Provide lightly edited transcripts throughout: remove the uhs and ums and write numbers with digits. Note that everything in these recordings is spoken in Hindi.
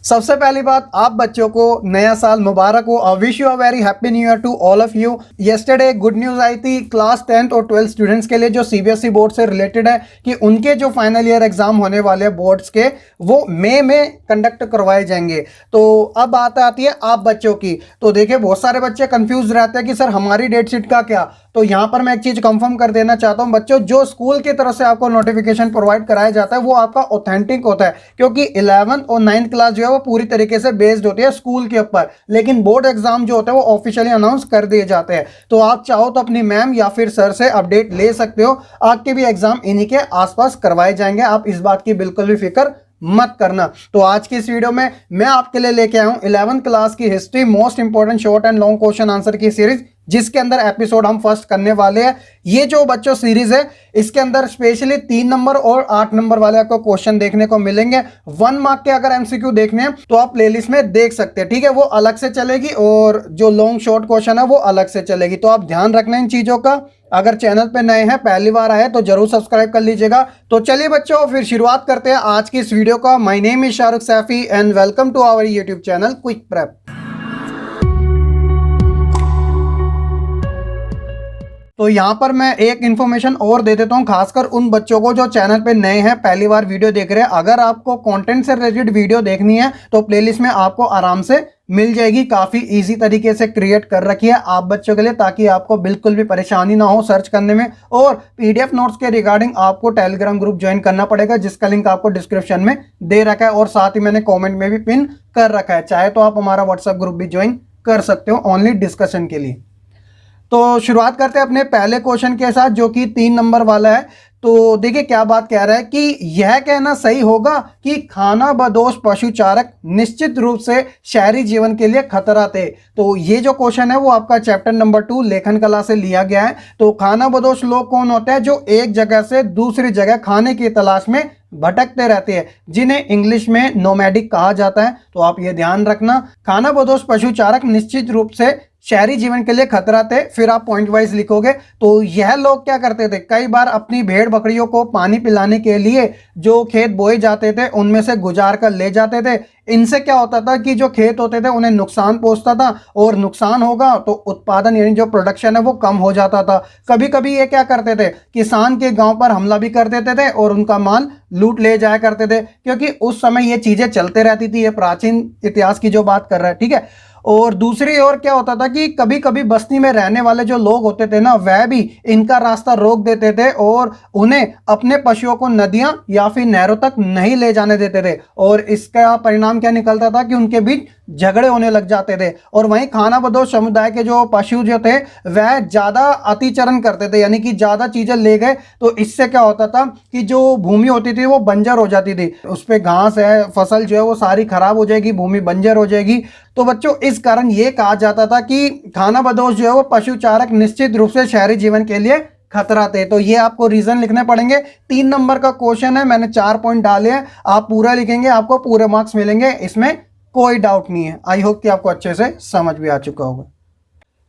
सबसे पहली बात, आप बच्चों को नया साल मुबारक हो। Wish you a very happy new year to all of you. Yesterday good news आई थी क्लास 10th और 12th स्टूडेंट्स के लिए जो सीबीएसई बोर्ड से रिलेटेड है कि उनके जो फाइनल ईयर एग्जाम होने वाले हैं बोर्ड्स के, वो मई में कंडक्ट करवाए जाएंगे। तो अब बात आती है आप बच्चों की। तो देखिए, बहुत सारे बच्चे कंफ्यूज रहते हैं कि सर हमारी डेट शीट का क्या। तो यहाँ पर मैं एक चीज़ कंफर्म कर देना चाहता हूँ बच्चों, जो स्कूल की तरफ से आपको नोटिफिकेशन प्रोवाइड कराया जाता है वो आपका ऑथेंटिक होता है, क्योंकि 11th और 9th क्लास जो है वो पूरी तरीके से बेस्ड होती है स्कूल के ऊपर। लेकिन बोर्ड एग्जाम जो होता है वो ऑफिशियली अनाउंस कर दिए जाते हैं। तो आप चाहो तो अपनी मैम या फिर सर से अपडेट ले सकते हो। आपके भी एग्जाम इन्हीं के आसपास करवाए जाएंगे, आप इस बात की बिल्कुल भी फिक्र मत करना। तो आज की इस वीडियो में मैं आपके लिए लेके आया हूं 11th क्लास की history most important short and long question answer की सीरीज, जिसके अंदर एपिसोड हम फर्स्ट करने वाले हैं। ये जो बच्चों सीरीज है, इसके अंदर स्पेशली 3 नंबर और 8 नंबर वाले आपको क्वेश्चन देखने को मिलेंगे। 1 मार्क के अगर एमसीक्यू देखने हैं तो आप प्लेलिस्ट में देख सकते हैं, ठीक है, वो अलग से चलेगी, और जो लॉन्ग शॉर्ट क्वेश्चन है वो अलग से चलेगी। तो आप ध्यान रखना इन चीजों का। अगर चैनल पे नए हैं, पहली बार आए तो जरूर सब्सक्राइब कर लीजिएगा। तो चलिए बच्चों, फिर शुरुआत करते हैं आज की इस वीडियो का। My name is Shahrukh Saifi and welcome to our YouTube channel Quick Prep. तो यहाँ पर मैं एक इन्फॉर्मेशन और दे देता हूँ, खासकर उन बच्चों को जो चैनल पे नए हैं, पहली बार वीडियो देख रहे हैं। अगर आपको कंटेंट से रिलेटेड वीडियो देखनी है तो प्लेलिस्ट में आपको आराम से मिल जाएगी। काफ़ी इजी तरीके से क्रिएट कर रखी है आप बच्चों के लिए, ताकि आपको बिल्कुल भी परेशानी ना हो सर्च करने में। और पीडीएफ नोट्स के रिगार्डिंग आपको टेलीग्राम ग्रुप ज्वाइन करना पड़ेगा, जिसका लिंक आपको डिस्क्रिप्शन में दे रखा है, और साथ ही मैंने कॉमेंट में भी पिन कर रखा है। चाहे तो आप हमारा व्हाट्सएप ग्रुप भी ज्वाइन कर सकते हो ओनली डिस्कशन के लिए। तो शुरुआत करते हैं अपने पहले क्वेश्चन के साथ, जो कि 3 नंबर वाला है। तो देखिए क्या बात कह रहा है कि यह कहना सही होगा कि खानाबदोश पशुचारक निश्चित रूप से शहरी जीवन के लिए खतरा थे। तो ये जो क्वेश्चन है वो आपका चैप्टर नंबर 2 लेखन कला से लिया गया है। तो खानाबदोश लोग कौन होते हैं? जो एक जगह से दूसरी जगह खाने की तलाश में भटकते रहते हैं, जिन्हें इंग्लिश में नोमैडिक कहा जाता है। तो आप ये ध्यान रखना, खानाबदोश पशुचारक निश्चित रूप से शहरी जीवन के लिए खतरा थे। फिर आप पॉइंट वाइज लिखोगे। तो यह लोग क्या करते थे, कई बार अपनी भेड़ बकरियों को पानी पिलाने के लिए जो खेत बोए जाते थे उनमें से गुजार कर ले जाते थे। इनसे क्या होता था कि जो खेत होते थे उन्हें नुकसान पहुंचता था, और नुकसान होगा तो उत्पादन यानी जो प्रोडक्शन है वो कम हो जाता था। कभी कभी ये क्या करते थे, किसान के गांव पर हमला भी कर देते थे और उनका माल लूट ले जाया करते थे, क्योंकि उस समय ये चीजें चलते रहती थी। ये प्राचीन इतिहास की जो बात कर रहा है, ठीक है। और दूसरी ओर क्या होता था कि कभी कभी बस्ती में रहने वाले जो लोग होते थे ना, वह भी इनका रास्ता रोक देते थे और उन्हें अपने पशुओं को नदियां या फिर नहरों तक नहीं ले जाने देते थे। और इसका परिणाम क्या निकलता था कि उनके बीच झगड़े होने लग जाते थे। और वहीं खानाबदोश समुदाय के जो पशु जो थे वह ज्यादा अतिचरण करते थे, यानी कि ज्यादा चीजें ले गए। तो इससे क्या होता था कि जो भूमि होती थी वो बंजर हो जाती थी, उस पर घास है, फसल जो है वो सारी खराब हो जाएगी, भूमि बंजर हो जाएगी। तो बच्चों, इस कारण ये कहा जाता था कि खानाबदोश जो है वो पशुचारक निश्चित रूप से शहरी जीवन के लिए खतरा थे। तो ये आपको रीजन लिखने पड़ेंगे। 3 नंबर का क्वेश्चन है, मैंने 4 पॉइंट डाले हैं, आप पूरा लिखेंगे, आपको पूरे मार्क्स मिलेंगे, इसमें कोई डाउट नहीं है। आई होप कि आपको अच्छे से समझ भी आ चुका होगा।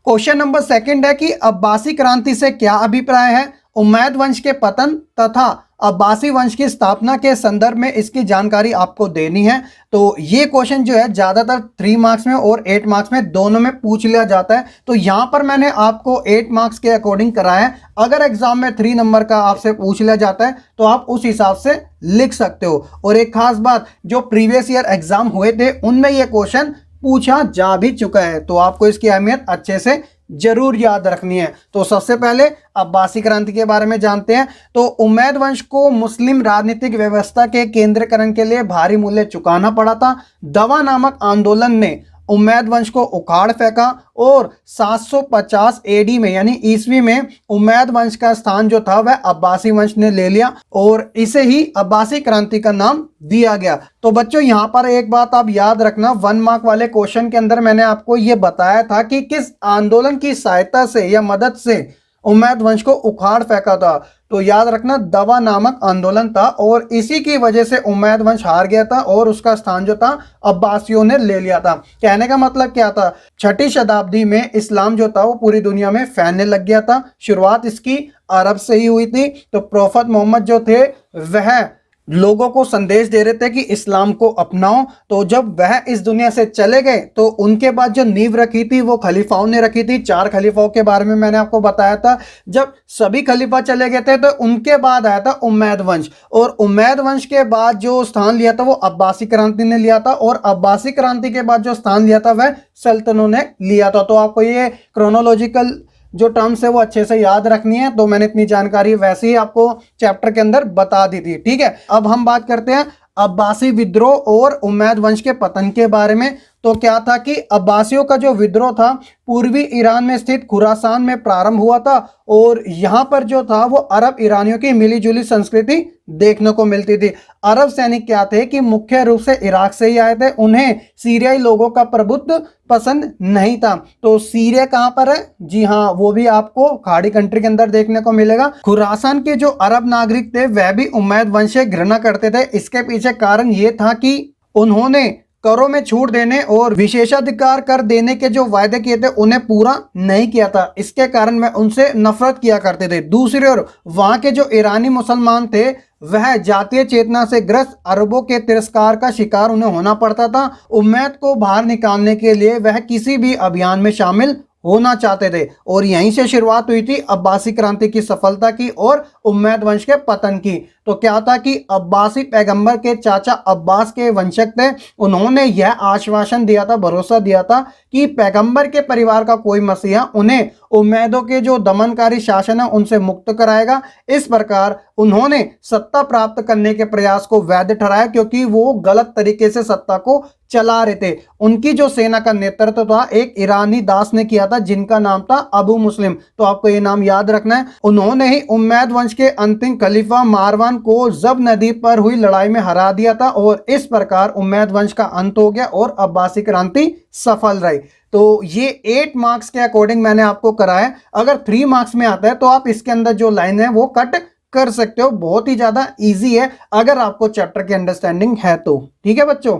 क्वेश्चन नंबर 2 है कि अब्बासी क्रांति से क्या अभिप्राय है? उमैद वंश के पतन तथा अब्बासी वंश की स्थापना के संदर्भ में इसकी जानकारी आपको देनी है। तो ये क्वेश्चन जो है ज्यादातर 3 मार्क्स में और 8 मार्क्स में दोनों में पूछ लिया जाता है। तो यहाँ पर मैंने आपको 8 मार्क्स के अकॉर्डिंग कराया है। अगर एग्जाम में 3 नंबर का आपसे पूछ लिया जाता है तो आप उस हिसाब से लिख सकते हो। और एक खास बात, जो प्रीवियस ईयर एग्जाम हुए थे उनमें यह क्वेश्चन पूछा जा भी चुका है, तो आपको इसकी अहमियत अच्छे से जरूर याद रखनी है। तो सबसे पहले अब्बासी क्रांति के बारे में जानते हैं। तो उमैद वंश को मुस्लिम राजनीतिक व्यवस्था के केंद्रीकरण के लिए भारी मूल्य चुकाना पड़ा था। दवा नामक आंदोलन ने उमैद वंश को उखाड़ फेंका और 750 एडी में यानी ईस्वी में उमैद वंश का स्थान जो था वह अब्बासी वंश ने ले लिया, और इसे ही अब्बासी क्रांति का नाम दिया गया। तो बच्चों, यहाँ पर एक बात आप याद रखना, 1 मार्क वाले क्वेश्चन के अंदर मैंने आपको यह बताया था कि किस आंदोलन की सहायता से या मदद से उमैद वंश को उखाड़ फेंका था। तो याद रखना, दवा नामक आंदोलन था, और इसी की वजह से उमैद वंश हार गया था और उसका स्थान जो था अब्बासियों ने ले लिया था। कहने का मतलब क्या था, 6ठी शताब्दी में इस्लाम जो था वो पूरी दुनिया में फैलने लग गया था। शुरुआत इसकी अरब से ही हुई थी। तो प्रोफेट मोहम्मद जो थे वह लोगों को संदेश दे रहे थे कि इस्लाम को अपनाओ। तो जब वह इस दुनिया से चले गए तो उनके बाद जो नींव रखी थी वो खलीफाओं ने रखी थी। 4 खलीफाओं के बारे में मैंने आपको बताया था। जब सभी खलीफा चले गए थे तो उनके बाद आया था उमैद वंश, और उमैद वंश के बाद जो स्थान लिया था वो अब्बासी क्रांति ने लिया था, और अब्बासी क्रांति के बाद जो स्थान लिया था वह सल्तनों ने लिया था। तो आपको ये क्रोनोलॉजिकल जो टर्म्स है वो अच्छे से याद रखनी है। तो मैंने इतनी जानकारी वैसे ही आपको चैप्टर के अंदर बता दी थी, ठीक है। अब हम बात करते हैं अब्बासी विद्रोह और उमैद वंश के पतन के बारे में। तो क्या था कि अब्बासियों का जो विद्रोह था पूर्वी ईरान में स्थित खुरासान में प्रारंभ हुआ था, और यहाँ पर जो था वो अरब ईरानियों की मिलीजुली संस्कृति देखने को मिलती थी। अरब सैनिक क्या थे कि मुख्य रूप से इराक से ही आए थे, उन्हें सीरियाई लोगों का प्रभुत्व पसंद नहीं था। तो सीरिया कहाँ पर है? जी हाँ, वो भी आपको खाड़ी कंट्री के अंदर देखने को मिलेगा। खुरासान के जो अरब नागरिक थे वह भी उमैद वंश से घृणा करते थे। इसके पीछे कारण ये था कि उन्होंने करों में छूट देने और विशेषाधिकार कर देने के जो वायदे किए थे उन्हें पूरा नहीं किया था। इसके कारण वह उनसे नफरत किया करते थे। दूसरी ओर वहां के जो ईरानी मुसलमान थे वह जातीय चेतना से ग्रस्त अरबों के तिरस्कार का शिकार उन्हें होना पड़ता था। उम्मत को बाहर निकालने के लिए वह किसी भी अभियान में शामिल होना चाहते थे, और यहीं से शुरुआत हुई थी अब्बासी क्रांति की सफलता की और उम्मैद वंश के पतन की। तो क्या था कि अब्बासी पैगंबर के चाचा अब्बास के वंशज थे। उन्होंने यह आश्वासन दिया था, भरोसा दिया था कि पैगंबर के परिवार का कोई मसीहा उन्हें उम्मैदों के जो दमनकारी शासन है उनसे मुक्त कराएगा। इस प्रकार उन्होंने सत्ता प्राप्त करने के प्रयास को वैध ठहराया, क्योंकि वो गलत तरीके से सत्ता को चला रहे थे। उनकी जो सेना का नेतृत्व था एक ईरानी दास ने किया था जिनका नाम था अबू मुस्लिम। तो आपको ये नाम याद रखना है। उन्होंने ही उम्मैद वंश के अंतिम खलीफा मारवान को जब नदी पर हुई लड़ाई में हरा दिया था, और इस प्रकार उम्मैद वंश का अंत हो गया और अब्बासी क्रांति सफल रही। तो ये 8 मार्क्स के अकॉर्डिंग मैंने आपको कराया। अगर 3 मार्क्स में आता है तो आप इसके अंदर जो लाइन है वो कट कर सकते हो। बहुत ही ज्यादा इजी है अगर आपको चैप्टर की अंडरस्टैंडिंग है तो, ठीक है बच्चों।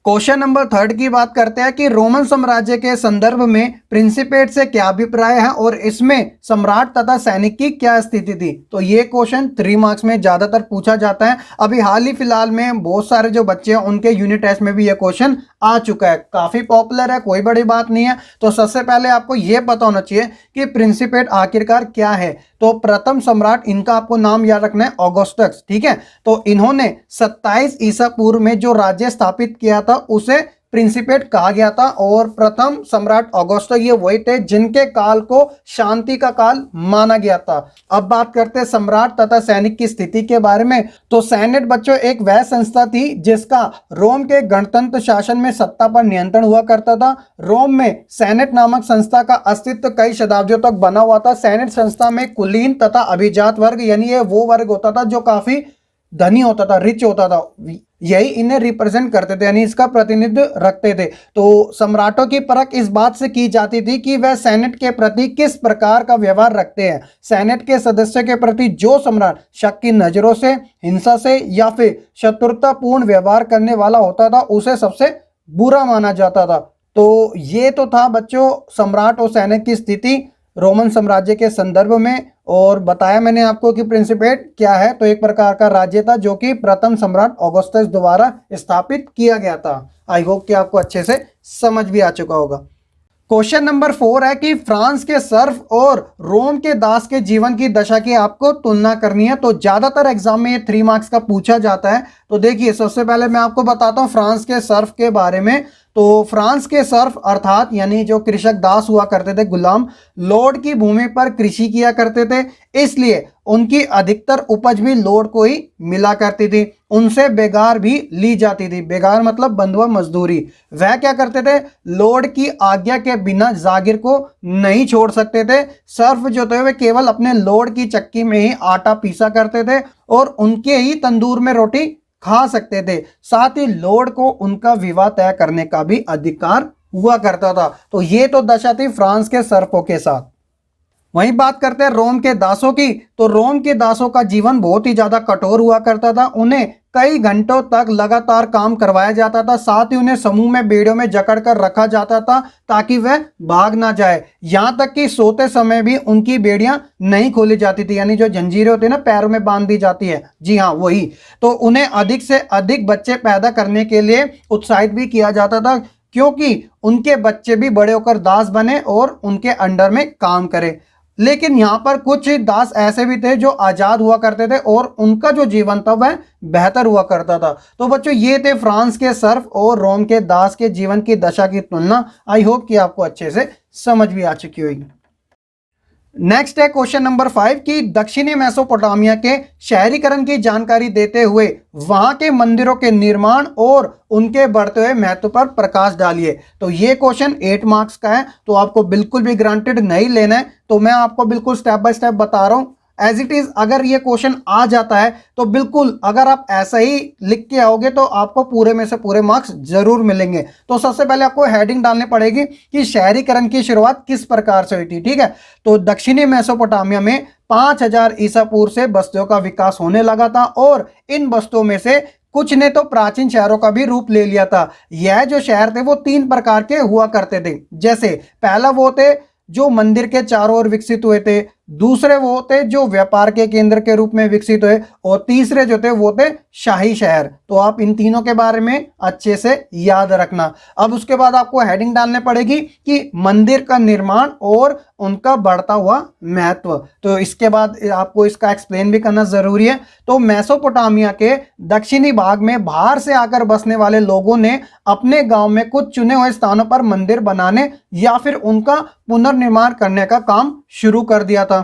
क्वेश्चन नंबर 3 की बात करते हैं कि रोमन साम्राज्य के संदर्भ में प्रिंसिपेट से क्या अभिप्राय है और इसमें सम्राट तथा सैनिक की क्या स्थिति थी। तो ये क्वेश्चन 3 मार्क्स में ज्यादातर पूछा जाता है। अभी हाल ही फिलहाल में बहुत सारे जो बच्चे हैं उनके यूनिट टेस्ट में भी ये क्वेश्चन आ चुका है, काफी पॉपुलर है, कोई बड़ी बात नहीं है। तो सबसे पहले आपको यह पता होना चाहिए कि प्रिंसिपेट आखिरकार क्या है। तो प्रथम सम्राट, इनका आपको नाम याद रखना है, ऑगस्टस, ठीक है। तो इन्होंने 27 ईसा पूर्व में जो राज्य स्थापित किया था उसे प्रिंसिपेट कहा गया था, और प्रथम सम्राट ऑगस्टस ये वही थे जिनके काल को शांति का काल माना गया था। अब बात करते हैं सम्राट तथा सैनिक की स्थिति के बारे में। तो सेनेट बच्चों एक वह संस्था थी जिसका रोम के गणतंत्र शासन में सत्ता पर नियंत्रण हुआ करता था। रोम में सेनेट नामक संस्था का अस्तित्व कई शताब्दियों तक बना हुआ था। सेनेट संस्था में कुलीन तथा अभिजात वर्ग, यानी ये वो वर्ग होता था जो काफी धनी होता था, रिच होता था, यही इन्हें रिप्रेजेंट करते थे, यानी इसका प्रतिनिधित्व रखते थे। तो सम्राटों की परख इस बात से की जाती थी कि वह सेनेट के प्रति किस प्रकार का व्यवहार रखते हैं। सेनेट के सदस्य के प्रति जो सम्राट शक की नजरों से, हिंसा से या फिर शत्रुतापूर्ण व्यवहार करने वाला होता था उसे सबसे बुरा माना जाता था। तो ये तो था बच्चों सम्राट और सैनिक की स्थिति रोमन साम्राज्य के संदर्भ में, और बताया मैंने आपको कि प्रिंसिपेट क्या है। तो एक प्रकार का राज्य था जो कि प्रथम सम्राट ऑगस्टस द्वारा स्थापित किया गया था। आई होप कि आपको अच्छे से समझ भी आ चुका होगा। क्वेश्चन नंबर 4 है कि फ्रांस के सर्फ और रोम के दास के जीवन की दशा की आपको तुलना करनी है। तो ज्यादातर एग्जाम में ये 3 मार्क्स का पूछा जाता है। तो देखिए सबसे पहले मैं आपको बताता हूँ फ्रांस के सर्फ के बारे में। तो फ्रांस के सर्फ अर्थात यानी जो कृषक दास हुआ करते थे, गुलाम, लॉर्ड की भूमि पर कृषि किया करते थे, इसलिए उनकी अधिकतर उपज भी लॉर्ड को ही मिला करती थी। उनसे बेगार भी ली जाती थी। बेगार मतलब बंधुआ मजदूरी। वह क्या करते थे, लॉर्ड की आज्ञा के बिना जागीर को नहीं छोड़ सकते थे। सर्फ जो थे वे केवल अपने लॉर्ड की चक्की में ही आटा पीसा करते थे और उनके ही तंदूर में रोटी खा सकते थे। साथ ही लॉर्ड को उनका विवाह तय करने का भी अधिकार हुआ करता था। तो ये तो दशा थी फ्रांस के सर्फों के साथ। वहीं बात करते हैं रोम के दासों की, तो रोम के दासों का जीवन बहुत ही ज्यादा कठोर हुआ करता था। उन्हें कई घंटों तक लगातार काम करवाया जाता था, साथ ही उन्हें समूह में बेड़ियों में जकड़ कर रखा जाता था ताकि वह भाग ना जाए। यहां तक कि सोते समय भी उनकी बेड़ियां नहीं खोली जाती थी, यानी जो जंजीरें होती है ना पैरों में बांध दी जाती है, जी हाँ वही। तो उन्हें अधिक से अधिक बच्चे पैदा करने के लिए उत्साहित भी किया जाता था, क्योंकि उनके बच्चे भी बड़े होकर दास बने और उनके अंडर में काम करें। लेकिन यहाँ पर कुछ दास ऐसे भी थे जो आजाद हुआ करते थे और उनका जो जीवन था वह बेहतर हुआ करता था। तो बच्चों ये थे फ्रांस के सर्फ और रोम के दास के जीवन की दशा की तुलना। आई होप कि आपको अच्छे से समझ भी आ चुकी होगी। नेक्स्ट है क्वेश्चन नंबर 5 कि दक्षिणी मेसोपोटामिया के शहरीकरण की जानकारी देते हुए वहां के मंदिरों के निर्माण और उनके बढ़ते हुए महत्व पर प्रकाश डालिए। तो ये क्वेश्चन 8 मार्क्स का है, तो आपको बिल्कुल भी ग्रांटेड नहीं लेना है। तो मैं आपको बिल्कुल स्टेप बाय स्टेप बता रहा हूं एज इट इज। अगर ये क्वेश्चन आ जाता है तो बिल्कुल, अगर आप ऐसा ही लिख के आओगे तो आपको पूरे में से पूरे मार्क्स जरूर मिलेंगे। तो सबसे पहले आपको हेडिंग डालनी पड़ेगी कि शहरीकरण की शुरुआत किस प्रकार से हुई थी, ठीक है। तो दक्षिणी मेसोपोटामिया में 5000 ईसा पूर्व से बस्तियों का विकास होने लगा था और इन बस्तियों में से कुछ ने तो प्राचीन शहरों का भी रूप ले लिया था। यह जो शहर थे वो 3 प्रकार के हुआ करते थे। जैसे पहला वो थे जो मंदिर के चारों ओर विकसित हुए थे, दूसरे वो थे जो व्यापार के केंद्र के रूप में विकसित हुए, और तीसरे जो थे वो थे शाही शहर। तो आप इन तीनों के बारे में अच्छे से याद रखना। अब उसके बाद आपको हेडिंग डालने पड़ेगी कि मंदिर का निर्माण और उनका बढ़ता हुआ महत्व। तो इसके बाद आपको इसका एक्सप्लेन भी करना जरूरी है। तो मेसोपोटामिया के दक्षिणी भाग में बाहर से आकर बसने वाले लोगों ने अपने गांव में कुछ चुने हुए स्थानों पर मंदिर बनाने या फिर उनका पुनर्निर्माण करने का काम शुरू कर दिया था।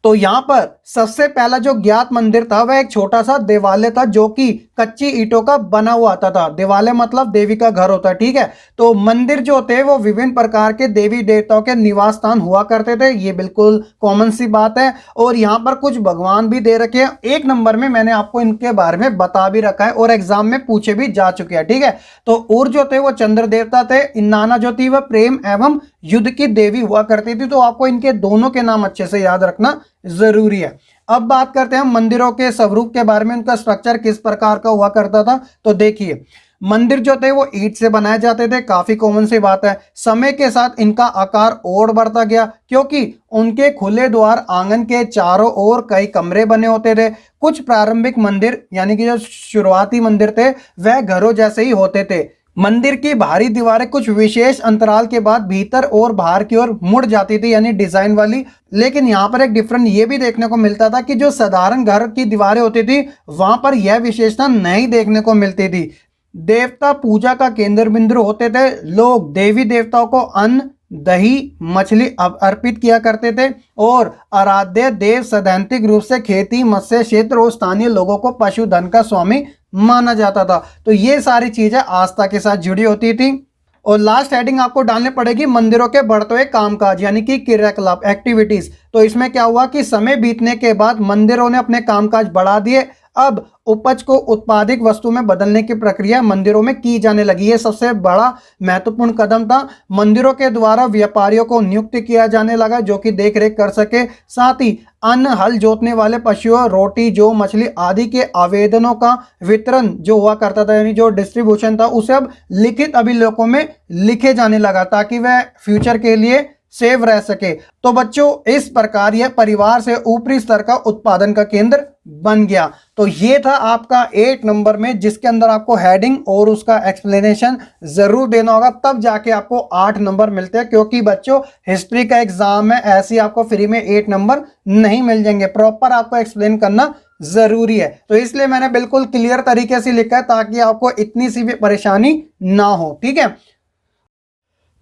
तो यहां पर सबसे पहला जो ज्ञात मंदिर था वह एक छोटा सा देवालय था जो कि कच्ची ईंटों का बना हुआ आता था। देवालय मतलब देवी का घर होता है, ठीक है। तो मंदिर जो थे वो विभिन्न प्रकार के देवी देवताओं के निवास स्थान हुआ करते थे, ये बिल्कुल कॉमन सी बात है। और यहाँ पर कुछ भगवान भी दे रखे हैं, 1 नंबर में मैंने आपको इनके बारे में बता भी रखा है और एग्जाम में पूछे भी जा चुके हैं, ठीक है। तो उर जो थे वो चंद्र देवता थे, इन्नाना जो थी वह प्रेम एवं युद्ध की देवी हुआ करती थी। तो आपको इनके दोनों के नाम अच्छे से याद रखना जरूरी है। अब बात करते हैं मंदिरों के स्वरूप के बारे में, उनका स्ट्रक्चर किस प्रकार का हुआ करता था। तो देखिए मंदिर जो थे वो ईंट से बनाए जाते थे, काफी कॉमन सी बात है। समय के साथ इनका आकार और बढ़ता गया क्योंकि उनके खुले द्वार आंगन के चारों ओर कई कमरे बने होते थे। कुछ प्रारंभिक मंदिर यानी कि जो शुरुआती मंदिर थे वह घरों जैसे ही होते थे। मंदिर की बाहरी दीवारें कुछ विशेष अंतराल के बाद भीतर और बाहर की ओर मुड़ जाती थी, यानी डिजाइन वाली। लेकिन यहाँ पर एक डिफरेंट ये भी देखने को मिलता था कि जो साधारण घर की दीवारें होती थी वहां पर यह विशेषता नहीं देखने को मिलती थी। देवता पूजा का केंद्र बिंदु होते थे। लोग देवी देवताओं को अन्न, दही, मछली अर्पित किया करते थे और आराध्य देव सैद्धांतिक रूप से खेती, मत्स्य क्षेत्र और स्थानीय लोगों को पशुधन का स्वामी माना जाता था। तो ये सारी चीजें आस्था के साथ जुड़ी होती थी। और लास्ट हेडिंग आपको डालनी पड़ेगी मंदिरों के बढ़ते हुए कामकाज यानी कि क्रियाकलाप, एक्टिविटीज। तो इसमें क्या हुआ कि समय बीतने के बाद मंदिरों ने अपने कामकाज बढ़ा दिए। अब उपज को उत्पादिक वस्तु में बदलने की प्रक्रिया मंदिरों में की जाने लगी। है सबसे बड़ा महत्वपूर्ण कदम था। मंदिरों के द्वारा व्यापारियों को नियुक्त किया जाने लगा जो कि देख रेख कर सके। साथ ही अन्न, हल जोतने वाले पशुओं, रोटी, जो मछली आदि के आवेदनों का वितरण जो हुआ करता था, यानी जो डिस्ट्रीब्यूशन था, उसे अब लिखित अभिलेखों में लिखे जाने लगा ताकि वह फ्यूचर के लिए सेव रह सके। तो बच्चों इस प्रकार यह परिवार से ऊपरी स्तर का उत्पादन का केंद्र बन गया। तो ये था आपका 8 नंबर में, जिसके अंदर आपको हेडिंग और उसका एक्सप्लेनेशन जरूर देना होगा, तब जाके आपको 8 नंबर मिलते हैं। क्योंकि बच्चों हिस्ट्री का एग्जाम है, ऐसे आपको फ्री में 8 नंबर नहीं मिल जाएंगे, प्रॉपर आपको एक्सप्लेन करना जरूरी है। तो इसलिए मैंने बिल्कुल क्लियर तरीके से लिखा है ताकि आपको इतनी सी भी परेशानी ना हो, ठीक है।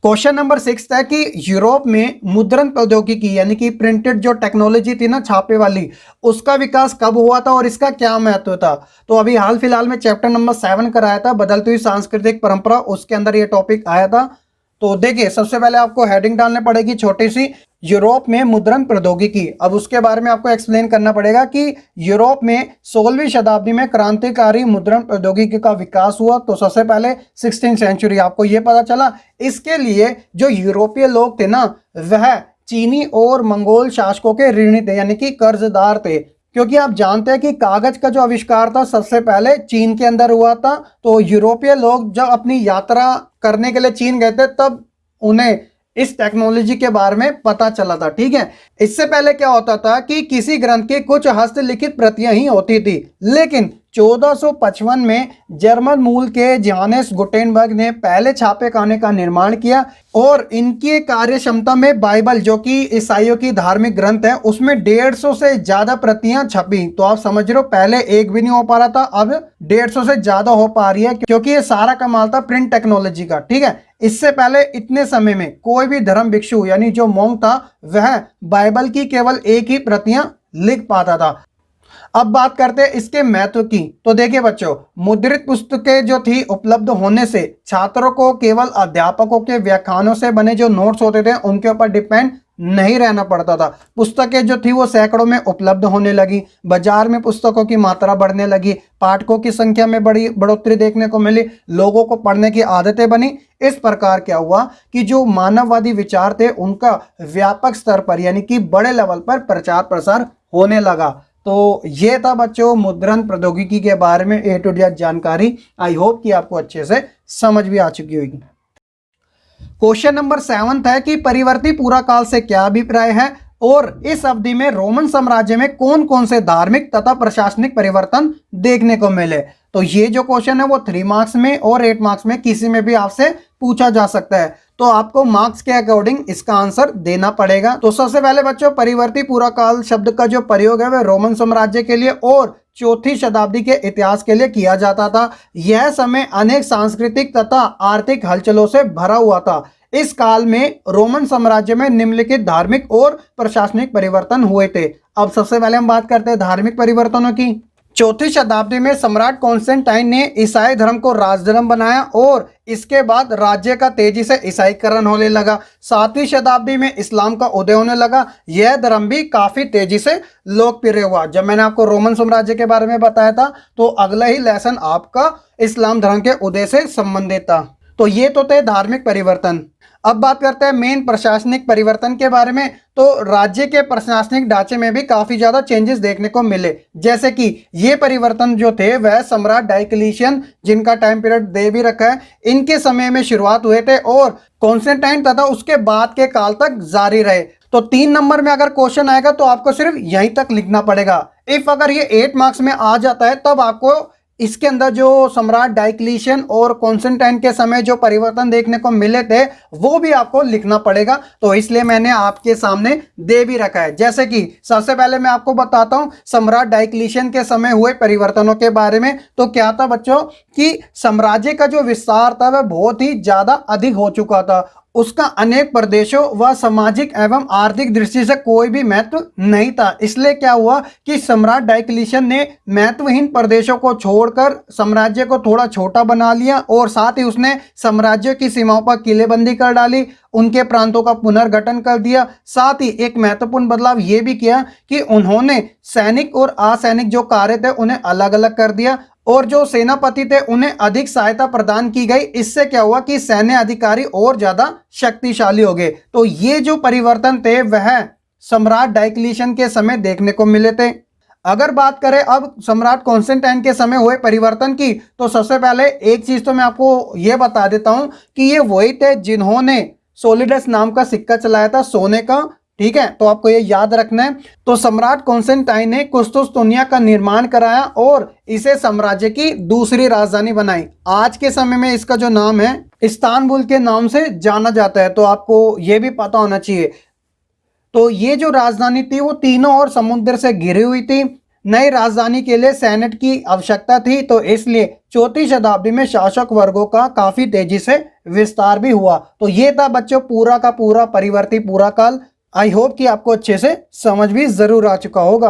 क्वेश्चन नंबर 6 है कि यूरोप में मुद्रण प्रौद्योगिकी यानी कि प्रिंटेड जो टेक्नोलॉजी थी ना, छापे वाली, उसका विकास कब हुआ था और इसका क्या महत्व था। तो अभी हाल फिलहाल में चैप्टर नंबर 7 कराया था, बदलती हुई सांस्कृतिक परंपरा, उसके अंदर ये टॉपिक आया था। तो देखिए सबसे पहले आपको हेडिंग डालने पड़ेगी छोटी सी, यूरोप में मुद्रण प्रौद्योगिकी। अब उसके बारे में आपको एक्सप्लेन करना पड़ेगा कि यूरोप में 16वीं शताब्दी में क्रांतिकारी मुद्रण प्रौद्योगिकी का विकास हुआ। तो सबसे पहले 16th सेंचुरी आपको ये पता चला। इसके लिए जो यूरोपीय लोग थे ना, वह चीनी और मंगोल शासकों के ऋणी थे, यानी कि कर्जदार थे। क्योंकि आप जानते हैं कि कागज का जो आविष्कार था सबसे पहले चीन के अंदर हुआ था। तो यूरोपीय लोग जब अपनी यात्रा करने के लिए चीन गए थे तब उन्हें इस टेक्नोलॉजी के बारे में पता चला था। ठीक है, इससे पहले क्या होता था कि किसी ग्रंथ की कुछ हस्तलिखित प्रतियां ही होती थी, लेकिन 1455 में जर्मन मूल के जोहानेस गुटेनबर्ग ने पहले छापेखाने का निर्माण किया और इनकी कार्य क्षमता में बाइबल, जो कि ईसाइयों की धार्मिक ग्रंथ है, उसमें 150 से ज्यादा प्रतियां छपी। तो आप समझ रहे हो, पहले एक भी नहीं हो पा रहा था, अब 150 से ज्यादा हो पा रही है, क्योंकि ये सारा कमाल था प्रिंट टेक्नोलॉजी का। ठीक है, इससे पहले इतने समय में कोई भी धर्म भिक्षु यानी जो मोंग था वह बाइबल की केवल एक ही प्रतियां लिख पाता था। अब बात करते हैं इसके महत्व की। तो देखिए बच्चों, मुद्रित पुस्तकें जो थी उपलब्ध होने से छात्रों को केवल अध्यापकों के व्याख्यानों से बने जो नोट्स होते थे उनके ऊपर डिपेंड नहीं रहना पड़ता था। पुस्तकें जो थी वो सैकड़ों में उपलब्ध होने लगी, बाजार में पुस्तकों की मात्रा बढ़ने लगी, पाठकों की संख्या में बड़ी बढ़ोतरी देखने को मिली, लोगों को पढ़ने की आदतें बनी। इस प्रकार क्या हुआ कि जो मानववादी विचार थे उनका व्यापक स्तर पर यानी कि बड़े लेवल पर प्रचार प्रसार होने लगा। तो ये था बच्चों मुद्रण प्रौद्योगिकी के बारे में A to Z जानकारी। आई होप कि आपको अच्छे से समझ भी आ चुकी होगी। क्वेश्चन नंबर 7 है कि परिवर्ती पूरा काल से क्या अभिप्राय है और इस अवधि में रोमन साम्राज्य में कौन कौन से धार्मिक तथा प्रशासनिक परिवर्तन देखने को मिले। तो ये जो क्वेश्चन है वो 3 मार्क्स में और 8 मार्क्स में किसी में भी आपसे पूछा जा सकता है। तो आपको मार्क्स के अकॉर्डिंग इसका आंसर देना पड़ेगा। तो सबसे पहले बच्चों, परिवर्ती पूरा काल शब्द का जो प्रयोग है वह रोमन साम्राज्य के लिए और 4वीं शताब्दी के इतिहास के लिए किया जाता था। यह समय अनेक सांस्कृतिक तथा आर्थिक हलचलों से भरा हुआ था। इस काल में रोमन साम्राज्य में निम्नलिखित धार्मिक और प्रशासनिक परिवर्तन हुए थे। अब सबसे पहले हम बात करते हैं धार्मिक परिवर्तनों की। 4वीं शताब्दी में सम्राट कॉन्स्टेंटाइन ने ईसाई धर्म को राजधर्म बनाया और इसके बाद राज्य का तेजी से ईसाईकरण होने लगा। 7वीं शताब्दी में इस्लाम का उदय होने लगा। यह धर्म भी काफी तेजी से लोकप्रिय हुआ। जब मैंने आपको रोमन साम्राज्य के बारे में बताया था तो अगला ही लेसन आपका इस्लाम धर्म के उदय से संबंधित था। तो ये तो थे धार्मिक परिवर्तन। अब बात करते हैं मेन प्रशासनिक परिवर्तन के बारे में। तो राज्य के प्रशासनिक ढांचे में भी काफी ज्यादा चेंजेस देखने को मिले। जैसे कि ये परिवर्तन जो थे वह सम्राट डायक्लिशियन, जिनका टाइम पीरियड दे भी रखा है, इनके समय में शुरुआत हुए थे और कॉन्स्टेंटाइन तथा उसके बाद के काल तक जारी रहे। तो 3 नंबर में अगर क्वेश्चन आएगा तो आपको सिर्फ यहीं तक लिखना पड़ेगा। इफ अगर ये 8 मार्क्स में आ जाता है तब आपको इसके अंदर जो सम्राट डायक्लिशियन और कॉन्स्टेंटाइन के समय जो परिवर्तन देखने को मिले थे वो भी आपको लिखना पड़ेगा। तो इसलिए मैंने आपके सामने दे भी रखा है। जैसे कि सबसे पहले मैं आपको बताता हूं सम्राट डायक्लिशियन के समय हुए परिवर्तनों के बारे में। तो क्या था बच्चों कि साम्राज्य का जो विस्तार था वह बहुत ही ज्यादा अधिक हो चुका था। उसका अनेक प्रदेशों व सामाजिक एवं आर्थिक दृष्टि से कोई भी महत्व नहीं था। इसलिए क्या हुआ कि सम्राट डायक्लिशियन ने महत्वहीन प्रदेशों को छोड़कर साम्राज्य को थोड़ा छोटा बना लिया और साथ ही उसने साम्राज्य की सीमाओं पर किलेबंदी कर डाली, उनके प्रांतों का पुनर्गठन कर दिया। साथ ही एक महत्वपूर्ण बदलाव यह भी किया कि उन्होंने सैनिक और असैनिक जो कार्य थे उन्हें अलग अलग कर दिया और जो सेनापति थे उन्हें अधिक सहायता प्रदान की गई। इससे क्या हुआ कि सैन्य अधिकारी और ज्यादा शक्तिशाली हो गए। तो ये जो परिवर्तन थे वह सम्राट डायक्लिशियन के समय देखने को मिले थे। अगर बात करें अब सम्राट कॉन्स्टेंटाइन के समय हुए परिवर्तन की, तो सबसे पहले एक चीज तो मैं आपको यह बता देता हूं कि ये वही थे जिन्होंने सोलिडस नाम का सिक्का चलाया था सोने का। ठीक है, तो आपको ये याद रखना है। तो सम्राट कॉन्स्टेंटाइन ने कुस्तुनतुनिया का निर्माण कराया और इसे साम्राज्य की दूसरी राजधानी बनाई। आज के समय में इसका जो नाम है इस्तांबुल के नाम से जाना जाता है। तो आपको ये भी पता होना चाहिए। तो ये जो राजधानी थी वो तीनों ओर समुद्र से घिरी हुई थी। नई राजधानी के लिए सेनेट की आवश्यकता थी, तो इसलिए 4वीं शताब्दी में शासक वर्गों का काफी तेजी से विस्तार भी हुआ। तो ये था बच्चों पूरा का पूरा परिवर्ती पूरा काल। आई होप कि आपको अच्छे से समझ भी जरूर आ चुका होगा।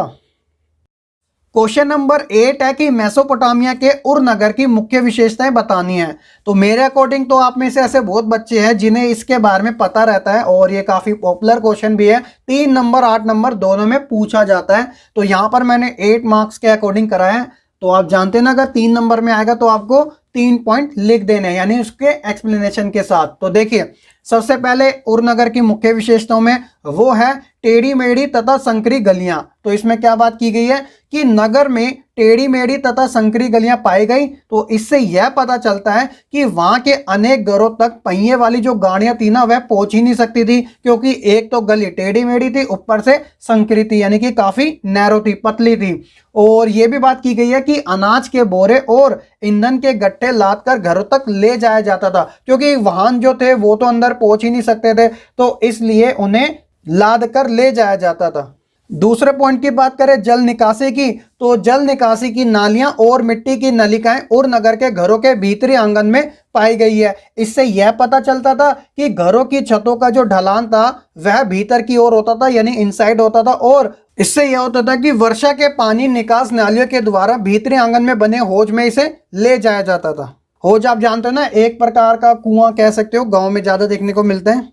क्वेश्चन नंबर 8 है कि मेसोपोटामिया के उर नगर की मुख्य विशेषताएं बतानी है। तो मेरे अकॉर्डिंग तो आप में से ऐसे बहुत बच्चे हैं जिन्हें इसके बारे में पता रहता है और ये काफी पॉपुलर क्वेश्चन भी है। 3 नंबर 8 नंबर दोनों में पूछा जाता है। तो यहाँ पर मैंने 8 मार्क्स के अकॉर्डिंग कराया है। तो आप जानते हैं ना, अगर 3 नंबर में आएगा तो आपको 3 पॉइंट लिख देने यानी उसके एक्सप्लेनेशन के साथ। तो देखिए सबसे पहले उर नगर की मुख्य विशेषताओं में वो है टेढ़ी मेढ़ी तथा संकरी गलियां। तो इसमें क्या बात की गई है कि नगर में टेढ़ी मेढ़ी तथा संकरी गलियां पाई गई, तो इससे यह पता चलता है कि वहां के अनेक घरों तक पहिए वाली जो गाड़ियां थी ना वह पहुंच ही नहीं सकती थी, क्योंकि एक तो गली टेढ़ी मेढ़ी थी, ऊपर से संकरी थी, यानी कि काफी नैरो थी, पतली थी। और यह भी बात की गई है कि अनाज के बोरे और ईंधन के गट्टे लाद कर घरों तक ले जाया जाता था, क्योंकि वाहन जो थे वो तो अंदर पहुंच ही नहीं सकते थे, तो इसलिए उन्हें लाद कर ले जाया जाता था। दूसरे पॉइंट की बात करें जल निकासी की, तो जल निकासी की नालियां और मिट्टी की नलिकाएं उर नगर के घरों के भीतरी आंगन में पाई गई है। इससे यह पता चलता था कि घरों की छतों का जो ढलान था वह भीतर की ओर होता था, यानी इनसाइड होता था, और इससे यह होता था कि वर्षा के पानी निकास नालियों के द्वारा भीतरी आंगन में बने हौज में इसे ले जाया जाता था। हौज आप जानते हो ना, एक प्रकार का कुआं कह सकते हो, गांव में ज्यादा देखने को मिलते हैं।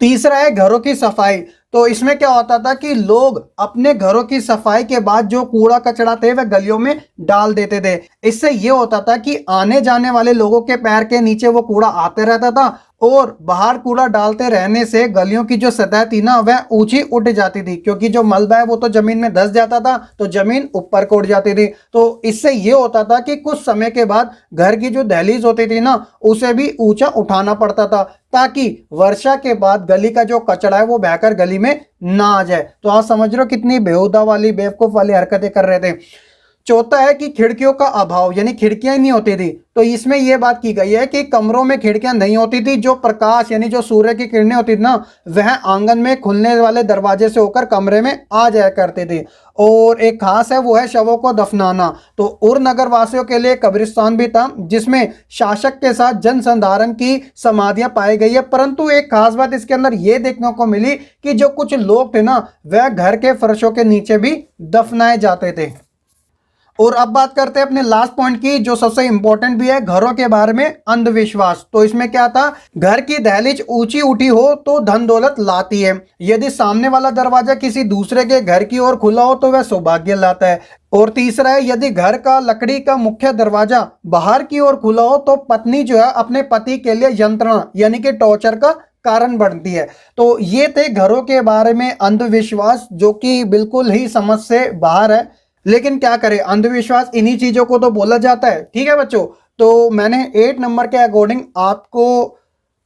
तीसरा है घरों की सफाई। तो इसमें क्या होता था कि लोग अपने घरों की सफाई के बाद जो कूड़ा कचरा थे वह गलियों में डाल देते थे। इससे यह होता था कि आने जाने वाले लोगों के पैर के नीचे वो कूड़ा आते रहता था, और बाहर कूड़ा डालते रहने से गलियों की जो सतह थी ना वह ऊंची उठ जाती थी, क्योंकि जो मलबा है वो तो जमीन में धंस जाता था, तो जमीन ऊपर को उठ जाती थी। तो इससे ये होता था कि कुछ समय के बाद घर की जो दहलीज होती थी ना उसे भी ऊंचा उठाना पड़ता था, ताकि वर्षा के बाद गली का जो कचरा है वो बहकर गली में ना आ जाए। तो आप समझ रहे हो कितनी बेहुदा वाली बेवकूफ वाली हरकतें कर रहे थे। चौथा है कि खिड़कियों का अभाव, यानी खिड़कियां नहीं होती थी। तो इसमें यह बात की गई है कि कमरों में खिड़कियां नहीं होती थी, जो प्रकाश यानी जो सूर्य की किरणें होती थी ना वह आंगन में खुलने वाले दरवाजे से होकर कमरे में आ जाया करते थे। और एक खास है वो है शवों को दफनाना। तो उर नगर वासियों के लिए कब्रिस्तान भी था, जिसमें शासक के साथ जन संधारण की समाधियां पाई गई है। परंतु एक खास बात इसके अंदर यह देखने को मिली कि जो कुछ लोग थे ना वह घर के फर्शों के नीचे भी दफनाए जाते थे। और अब बात करते हैं अपने लास्ट पॉइंट की, जो सबसे इंपॉर्टेंट भी है, घरों के बारे में अंधविश्वास। तो इसमें क्या था, घर की दहलीज ऊंची उठी हो तो धन दौलत लाती है, यदि सामने वाला दरवाजा किसी दूसरे के घर की ओर खुला हो तो वह सौभाग्य लाता है। और तीसरा है, यदि घर का लकड़ी का मुख्य दरवाजा बाहर की ओर खुला हो तो पत्नी जो है अपने पति के लिए यंत्रणा यानी कि टॉर्चर का कारण बनती है। तो ये थे घरों के बारे में अंधविश्वास, जो कि बिल्कुल ही समझ से बाहर है, लेकिन क्या करें, अंधविश्वास इन्हीं चीजों को तो बोला जाता है। ठीक है बच्चों, तो मैंने 8 नंबर के अकॉर्डिंग आपको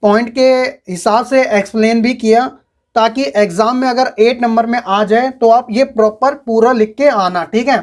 पॉइंट के हिसाब से एक्सप्लेन भी किया, ताकि एग्जाम में अगर 8 नंबर में आ जाए तो आप ये प्रॉपर पूरा लिख के आना। ठीक है।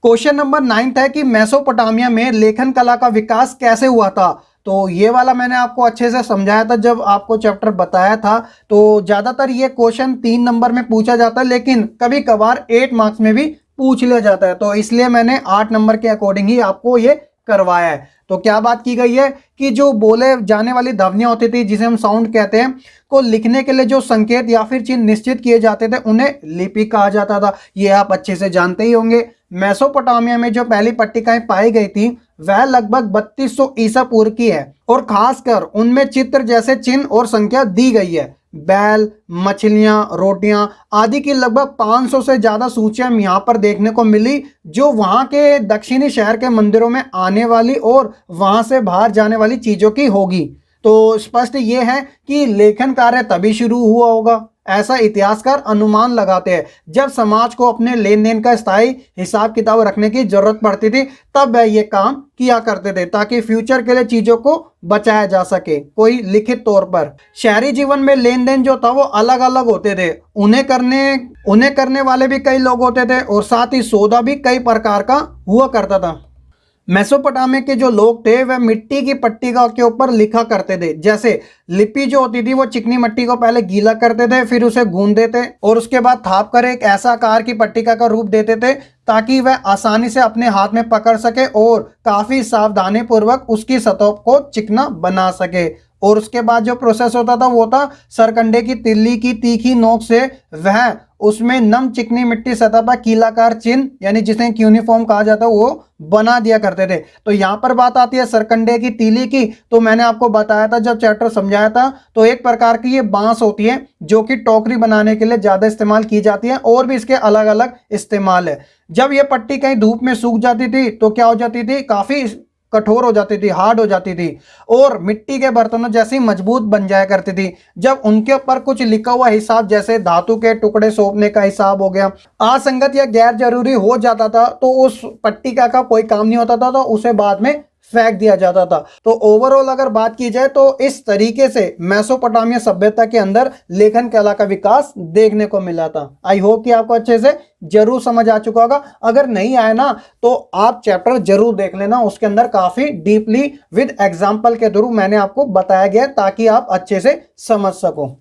क्वेश्चन नंबर 9 है कि मेसोपोटामिया में लेखन कला का विकास कैसे हुआ था। तो ये वाला मैंने आपको अच्छे से समझाया था जब आपको चैप्टर बताया था। तो ज्यादातर ये क्वेश्चन 3 नंबर में पूछा जाता है, लेकिन कभी कभार 8 मार्क्स में भी पूछ लिया जाता है, तो इसलिए मैंने 8 नंबर के अकॉर्डिंग ही आपको ये करवाया है। तो क्या बात की गई है कि जो बोले जाने वाली ध्वनियां होती थी, जिसे हम साउंड कहते हैं, को लिखने के लिए जो संकेत या फिर चिन्ह निश्चित किए जाते थे उन्हें लिपि कहा जाता था। ये आप अच्छे से जानते ही होंगे। मेसोपोटामिया में जो पहली पट्टिकाएं पाई गई थी वह लगभग 3200 ईसा पूर्व की है, और खासकर उनमें चित्र जैसे चिन्ह और संख्या दी गई है। बैल, मछलियां, रोटियां आदि की लगभग 500 से ज्यादा सूचियां यहाँ पर देखने को मिली, जो वहां के दक्षिणी शहर के मंदिरों में आने वाली और वहां से बाहर जाने वाली चीजों की होगी। तो स्पष्ट ये है कि लेखन कार्य तभी शुरू हुआ होगा, ऐसा इतिहासकार अनुमान लगाते हैं। जब समाज को अपने लेन देन का स्थायी हिसाब किताब रखने की जरूरत पड़ती थी तब वह ये काम किया करते थे, ताकि फ्यूचर के लिए चीजों को बचाया जा सके कोई लिखित तौर पर। शहरी जीवन में लेन देन जो था वो अलग अलग होते थे, उन्हें करने वाले भी कई लोग होते थे, और साथ ही सौदा भी कई प्रकार का हुआ करता था। मेसोपोटामिया के जो लोग थे वह मिट्टी की पट्टिका के ऊपर लिखा करते थे। जैसे लिपि जो होती थी वो चिकनी मिट्टी को पहले गीला करते थे, फिर उसे गूंदते थे और उसके बाद थाप कर एक ऐसा आकार की पट्टिका का रूप देते थे ताकि वह आसानी से अपने हाथ में पकड़ सके और काफी सावधानी पूर्वक उसकी सतह को चिकना बना सके। और उसके बाद जो प्रोसेस होता था वो था सरकंडे की तिल्ली की तीखी नोक से वह उसमें नम चिकनी मिट्टी सतह पर कीलाकार चिन्ह यानी जिसे यूनिफॉर्म कहा जाता है वो बना दिया करते थे। तो यहाँ पर बात आती है सरकंडे की तीली की, तो मैंने आपको बताया था जब चैप्टर समझाया था, तो एक प्रकार की ये बांस होती है जो कि टोकरी बनाने के लिए ज्यादा इस्तेमाल की जाती है, और भी इसके अलग अलग इस्तेमाल है। जब ये पट्टी कहीं धूप में सूख जाती थी तो क्या हो जाती थी, काफी कठोर हो जाती थी, हार्ड हो जाती थी और मिट्टी के बर्तनों जैसी मजबूत बन जाया करती थी। जब उनके ऊपर कुछ लिखा हुआ हिसाब जैसे धातु के टुकड़े सौंपने का हिसाब हो गया, असंगत या गैर जरूरी हो जाता था तो उस पट्टिका का कोई काम नहीं होता था, तो उसे बाद में फेंक दिया जाता था। तो ओवरऑल अगर बात की जाए तो इस तरीके से मेसोपोटामिया सभ्यता के अंदर लेखन कला का विकास देखने को मिला था। आई होप कि आपको अच्छे से जरूर समझ आ चुका होगा। अगर नहीं आया ना तो आप चैप्टर जरूर देख लेना, उसके अंदर काफी डीपली विद एग्जाम्पल के थ्रू मैंने आपको बताया गया ताकि आप अच्छे से समझ सको।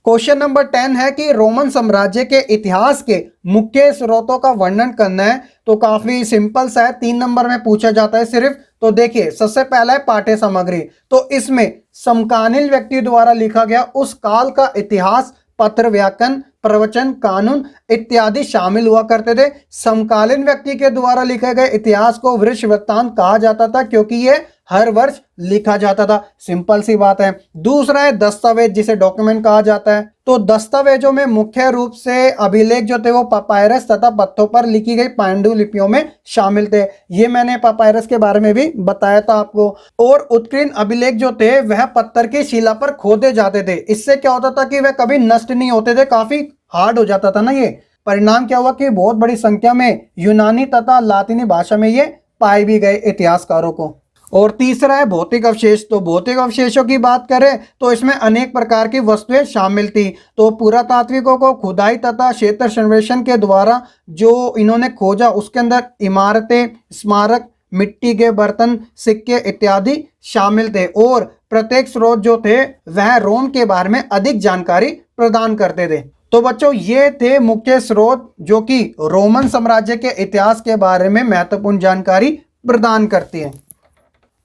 क्वेश्चन नंबर 10 है कि रोमन साम्राज्य के इतिहास के मुख्य स्रोतों का वर्णन करना है। तो काफी सिंपल सा है, 3 नंबर में पूछा जाता है सिर्फ। तो देखिए, सबसे पहला है पाठ्य सामग्री। तो इसमें समकालीन व्यक्ति द्वारा लिखा गया उस काल का इतिहास, पत्र, व्याकरण, प्रवचन, कानून इत्यादि शामिल हुआ करते थे। समकालीन व्यक्ति के द्वारा लिखे गए इतिहास को वृक्ष वृत्तांत कहा जाता था क्योंकि ये हर वर्ष लिखा जाता था। सिंपल सी बात है। दूसरा है दस्तावेज, जिसे डॉक्यूमेंट कहा जाता है। तो दस्तावेजों में मुख्य रूप से अभिलेख जो थे वो पापायरस तथा पत्थरों पर लिखी गई पांडुलिपियों में शामिल थे। ये मैंने पापायरस के बारे में भी बताया था आपको। और उत्कीर्ण अभिलेख जो थे वह पत्थर की शिला पर खोदे जाते थे। इससे क्या होता था कि वह कभी नष्ट नहीं होते थे, काफी हार्ड हो जाता था ना ये। परिणाम क्या हुआ कि बहुत बड़ी संख्या में यूनानी तथा लातिनी भाषा में ये पाए भी गए इतिहासकारों को। और तीसरा है भौतिक अवशेष। तो भौतिक अवशेषों की बात करें तो इसमें अनेक प्रकार की वस्तुएं शामिल थी। तो पुरातात्विकों को खुदाई तथा क्षेत्र सर्वेक्षण के द्वारा जो इन्होंने खोजा उसके अंदर इमारतें, स्मारक, मिट्टी के बर्तन, सिक्के इत्यादि शामिल थे। और प्रत्येक स्रोत जो थे वह रोम के बारे में अधिक जानकारी प्रदान करते थे। तो बच्चों, ये थे मुख्य स्रोत जो कि रोमन साम्राज्य के इतिहास के बारे में महत्वपूर्ण जानकारी प्रदान करती है।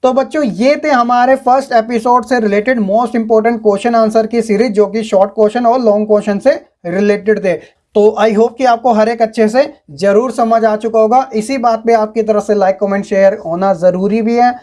तो बच्चों, ये थे हमारे फर्स्ट एपिसोड से related most important question answer की सीरीज, जो कि शॉर्ट क्वेश्चन और लॉन्ग क्वेश्चन से रिलेटेड थे। तो आई होप कि आपको हर एक अच्छे से जरूर समझ आ चुका होगा। इसी बात पे आपकी तरफ से लाइक, कमेंट, शेयर होना जरूरी भी है,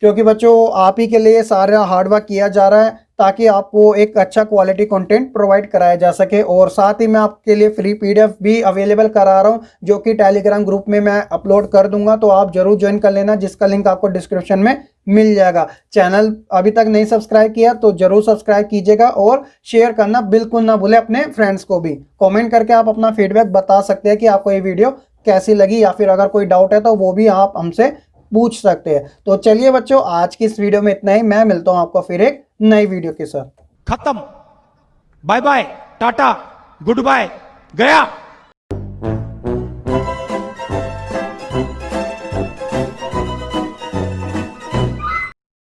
क्योंकि बच्चों आप ही के लिए सारा हार्डवर्क किया जा रहा है ताकि आपको एक अच्छा क्वालिटी कंटेंट प्रोवाइड कराया जा सके। और साथ ही मैं आपके लिए फ्री पीडीएफ भी अवेलेबल करा रहा हूं, जो कि टेलीग्राम ग्रुप में मैं अपलोड कर दूंगा। तो आप जरूर ज्वाइन कर लेना, जिसका लिंक आपको डिस्क्रिप्शन में मिल जाएगा। चैनल अभी तक नहीं सब्सक्राइब किया तो जरूर सब्सक्राइब कीजिएगा और शेयर करना बिल्कुल ना भूले अपने फ्रेंड्स को भी। कॉमेंट करके आप अपना फीडबैक बता सकते हैं कि आपको ये वीडियो कैसी लगी, या फिर अगर कोई डाउट है तो वो भी आप हमसे पूछ सकते हैं। तो चलिए बच्चों, आज की इस वीडियो में इतना ही। मैं मिलता हूं आपको फिर एक नई वीडियो के साथ। खत्म। Bye bye, tata, good bye, गया।